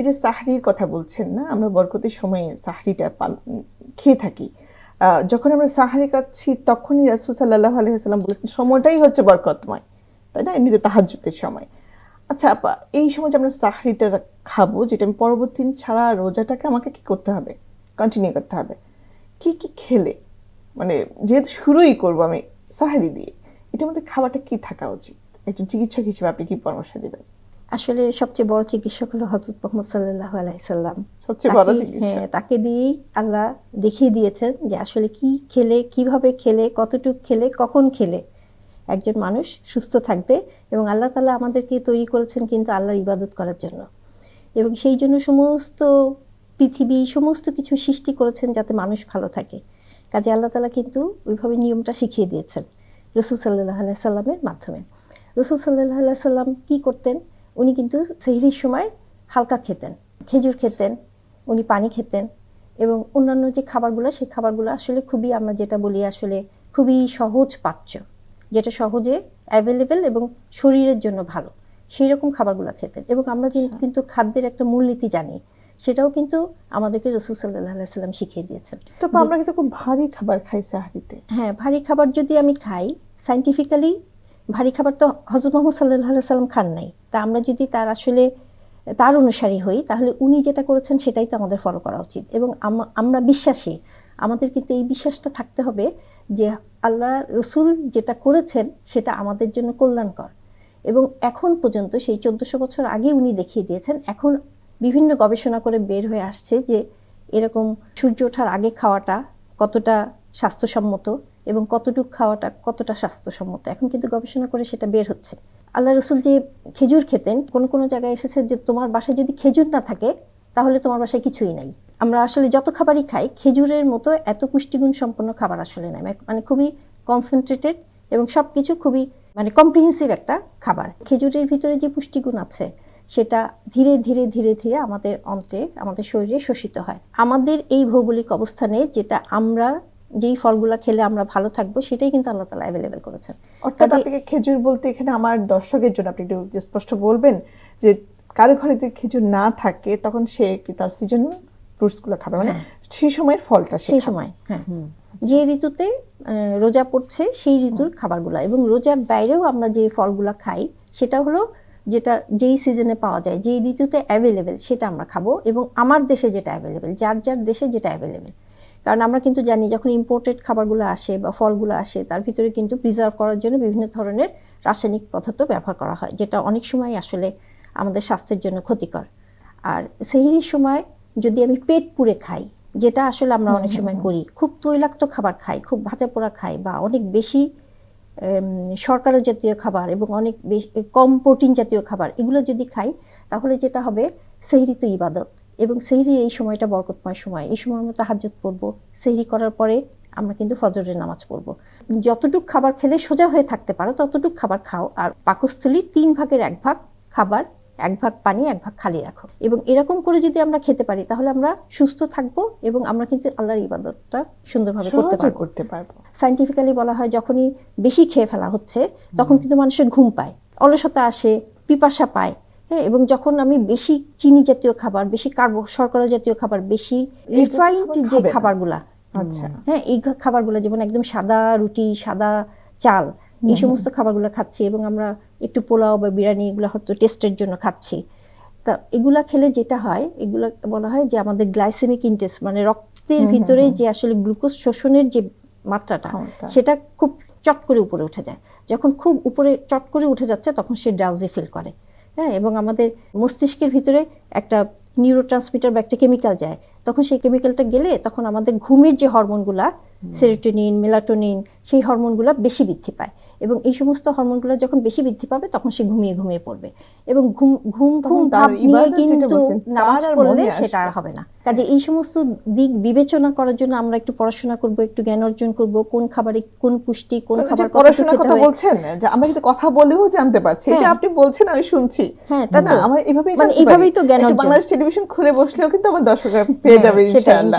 এই যে সাহরির কথা বলছেন না, আমরা বরকতের সময় সাহরিটা খেয়ে থাকি। যখন আমরা সাহারি খাচ্ছি তখনই রাসূল সাল্লাল্লাহু আলাইহি ওয়াসাল্লাম বলেছেন সময়টাই হচ্ছে বরকতময়, তাই না? এমনিতে তাহাজ্জুদের সময়। আচ্ছা আপা, এই সময় যে আমরা সাহরিটা খাবো, যেটা আমি পরবর্তী দিন সারা রোজাটাকে আমাকে কি করতে হবে, কন্টিনিউ করতে হবে, কি কি খেলে, মানে যেহেতু শুরুই করবো আমি সাহারি দিয়ে, এটার মধ্যে খাবারটা কি থাকা উচিত? একজন চিকিৎসক হিসেবে আপনি কি পরামর্শ দিবেন? আসলে সবচেয়ে বড় চিকিৎসক হলো হযরত মুহাম্মদ সাল্লাল্লাহু আলাইহি সাল্লাম। সবচেয়ে বড় চিকিৎসক। হ্যাঁ, তাকে দিয়েই আল্লাহ দেখিয়ে দিয়েছেন যে আসলে কি খেলে, কিভাবে খেলে, কতটুকু খেলে, কখন খেলে একজন মানুষ সুস্থ থাকবে। এবং আল্লাহ তাআলা আমাদেরকে তৈরি করেছেন কিন্তু আল্লাহর ইবাদত করার জন্য, এবং সেই জন্য সমস্ত পৃথিবী সমস্ত কিছু সৃষ্টি করেছেন যাতে মানুষ ভালো থাকে। কাজে আল্লাহ তাআলা কিন্তু ওইভাবে নিয়মটা শিখিয়ে দিয়েছেন রাসূল সাল্লাল্লাহু আলাইহি সাল্লামের মাধ্যমে। রাসূল সাল্লাল্লাহু আলাইহি সাল্লাম কি করতেন, উনি কিন্তু সেহরির সময় হালকা খেতেন, খেজুর খেতেন, উনি পানি খেতেন, এবং অন্যান্য যে খাবারগুলো সেই খাবারগুলো আসলে খুবই, আমরা যেটা বলি আসলে খুবই সহজ পাচ্য, যেটা সহজে অ্যাভেলেবেল এবং শরীরের জন্য ভালো, সেই রকম খাবারগুলো খেতেন। এবং আমরা কিন্তু খাদ্যের একটা মূলনীতি জানি, সেটাও কিন্তু আমাদেরকে রাসূল সাল্লাল্লাহু আলাইহি সাল্লাম শিখিয়ে দিয়েছেন। তো আমরা কিন্তু খুব ভারী খাবার খাই সাহরিতে। হ্যাঁ, ভারী খাবার যদি আমি খাই, সায়েন্টিফিক্যালি ভারী খাবার তো হযরত মুহাম্মদ সাল্লাল্লাহু আলাইহি সাল্লাম খান নাই। তা আমরা যদি তার আসলে তার অনুসারী হই, তাহলে উনি যেটা করেছেন সেটাই তো আমাদের ফলো করা উচিত। এবং আমরা বিশ্বাসী, আমাদের কিন্তু এই বিশ্বাসটা থাকতে হবে যে আল্লাহ রসুল যেটা করেছেন সেটা আমাদের জন্য কল্যাণকর। এবং এখন পর্যন্ত সেই 1400 বছর আগে উনি দেখিয়ে দিয়েছেন। এখন বিভিন্ন গবেষণা করে বের হয়ে আসছে যে এরকম সূর্য ওঠার আগে খাওয়াটা কতটা স্বাস্থ্যসম্মত এবং কতটুকু খাওয়াটা কতটা স্বাস্থ্যসম্মত, এখন কিন্তু গবেষণা করে সেটা বের হচ্ছে। আল্লাহ রসুল যে খেজুর খেতেন, কোনো জায়গায় এসেছে যে তোমার বাসায় যদি খেজুর না থাকে তাহলে তোমার বাসায় কিছুই নাই। আমরা আসলে যত খাবারই খাই, খেজুরের মতো এত পুষ্টিগুণ সম্পন্ন খাবার আসলে নাই, মানে খুবই কনসেন্ট্রেটেড এবং সব কিছু খুবই মানে কম্প্রিহেন্সিভ একটা খাবার। খেজুরের ভিতরে যে পুষ্টিগুণ আছে সেটা ধীরে ধীরে ধীরে ধীরে আমাদের অন্ত্রে, আমাদের শরীরে শোষিত হয়। আমাদের এই ভৌগোলিক অবস্থানে যেটা আমরা যেই ফলগুলো খেলে আমরা ভালো থাকবো সেটাই কিন্তু আল্লাহ তাআলা অ্যাভেলেবেল করেছেন। অর্থাৎ আপনাকে খেজুর বলতে এখানে আমার দর্শকের জন্য আপনি একটু স্পষ্ট বলবেন যে কারো ঘরে যদি খেজুর না থাকে তখন সে তার সিজন ফ্রুটসগুলো খাবে, মানে সেই সময়ের ফলটা সেই সময়, হ্যাঁ, যে ঋতুতে রোজা পড়ছে সেই ঋতুর খাবারগুলো। এবং রোজার বাইরেও আমরা যে ফলগুলো খাই সেটা হলো যেটা যেই সিজনে পাওয়া যায়, যেই ঋতুতে অ্যাভেলেবেল সেটা আমরা খাবো। এবং আমার দেশে যেটা অ্যাভেলেবেল, যার যার দেশে যেটা অ্যাভেলেবেল, কারণ আমরা কিন্তু জানি যখন ইম্পোর্টেড খাবারগুলো আসে বা ফলগুলো আসে তার ভিতরে কিন্তু প্রিজার্ভ করার জন্য বিভিন্ন ধরনের রাসায়নিক পদার্থ ব্যবহার করা হয়, যেটা অনেক সময় আসলে আমাদের স্বাস্থ্যের জন্য ক্ষতিকর। আর সেহরির সময় যদি আমি পেট পুড়ে খাই, যেটা আসলে আমরা অনেক সময় করি, খুব তৈলাক্ত খাবার খাই, খুব ভাজা পোড়া খাই, বা অনেক বেশি শর্করা জাতীয় খাবার এবং অনেক বেশি কম প্রোটিন জাতীয় খাবার, এগুলো যদি খাই তাহলে যেটা হবে, সেহরি তো ইবাদত, এবং সেহরি এই সময়টা বরকতময় সময়, এই সময় আমরা তাহাজ্জুদ পড়বো, সেহরি করার পরে আমরা কিন্তু ফজরের নামাজ পড়বো। যতটুক খাবার খেলে সোজা হয়ে থাকতে পারো ততটুক খাবার খাও, আর পাকস্থলীর 3 ভাগের 1 ভাগ খাবার, 1 ভাগ পানি, 1 ভাগ খালি রাখো। এবং এরকম করে যদি আমরা খেতে পারি তাহলে আমরা সুস্থ থাকবো এবং আমরা কিন্তু আল্লাহর ইবাদতটা সুন্দরভাবে করতে পারবো। সায়েন্টিফিক্যালি বলা হয় যখনই বেশি খেয়ে ফেলা হচ্ছে তখন কিন্তু মানুষের ঘুম পায়, অলসতা আসে, পিপাসা পায়। হ্যাঁ, এবং যখন আমি বেশি চিনি জাতীয় খাবার, বেশি শর্করা জাতীয় খাবার, বেশি রিফাইন্ড যে খাবারগুলা, আচ্ছা হ্যাঁ, এই খাবারগুলো যেমন একদম সাদা রুটি, সাদা চাল, এই সমস্ত খাবারগুলো খাচ্ছি, এবং আমরা একটু পোলাও বা বিরিয়ানি এগুলো হয়তো টেস্টের জন্য খাচ্ছি। তা এগুলা খেলে যেটা হয়, এগুলা বলা হয় যে আমাদের গ্লাইসেমিক ইনটেক্স, মানে রক্তের ভিতরে যে আসলে গ্লুকোজ শোষণের যে মাত্রাটা সেটা খুব চট করে উপরে উঠে যায়। যখন খুব উপরে চট করে উঠে যাচ্ছে তখন সে ড্রাউজি ফিল করে। হ্যাঁ, এবং আমাদের মস্তিষ্কের ভিতরে একটা নিউরোট্রান্সমিটার বা একটা কেমিক্যাল যায়, তখন সেই কেমিক্যালটা গেলে তখন আমাদের ঘুমের যে হরমোনগুলা, সেরোটোনিন, মেলাটোনিন, সেই হরমোনগুলা বেশি বৃদ্ধি পায়। এবং এই সমস্ত হরমোনগুলো যখন বেশি বৃদ্ধি পাবে তখন সে ঘুমিয়ে ঘুমিয়ে পড়বে, এবং ঘুম ভাব নিয়ে কিন্তু নামাজ পড়লে সেটা আর হবে না। কাজে এই সমস্ত দিক বিবেচনা করার জন্য আমরা একটু পড়াশোনা করব, একটু জ্ঞান অর্জন করব, কোন খাবারে কোন পুষ্টি, কোন খাবার পড়াশোনার কথা বলছেন যে আমরা কিন্তু কথা বলেও জানতে পারছি, এই যে আপনি বলছেন আমি শুনছি। হ্যাঁ, তা না, আমরা এইভাবেই তো জ্ঞান অর্জন। বাংলাদেশ টেলিভিশন খুলে বসলেও কিন্তু আমার দর্শকরা পেয়ে যাবে ইনশাআল্লাহ।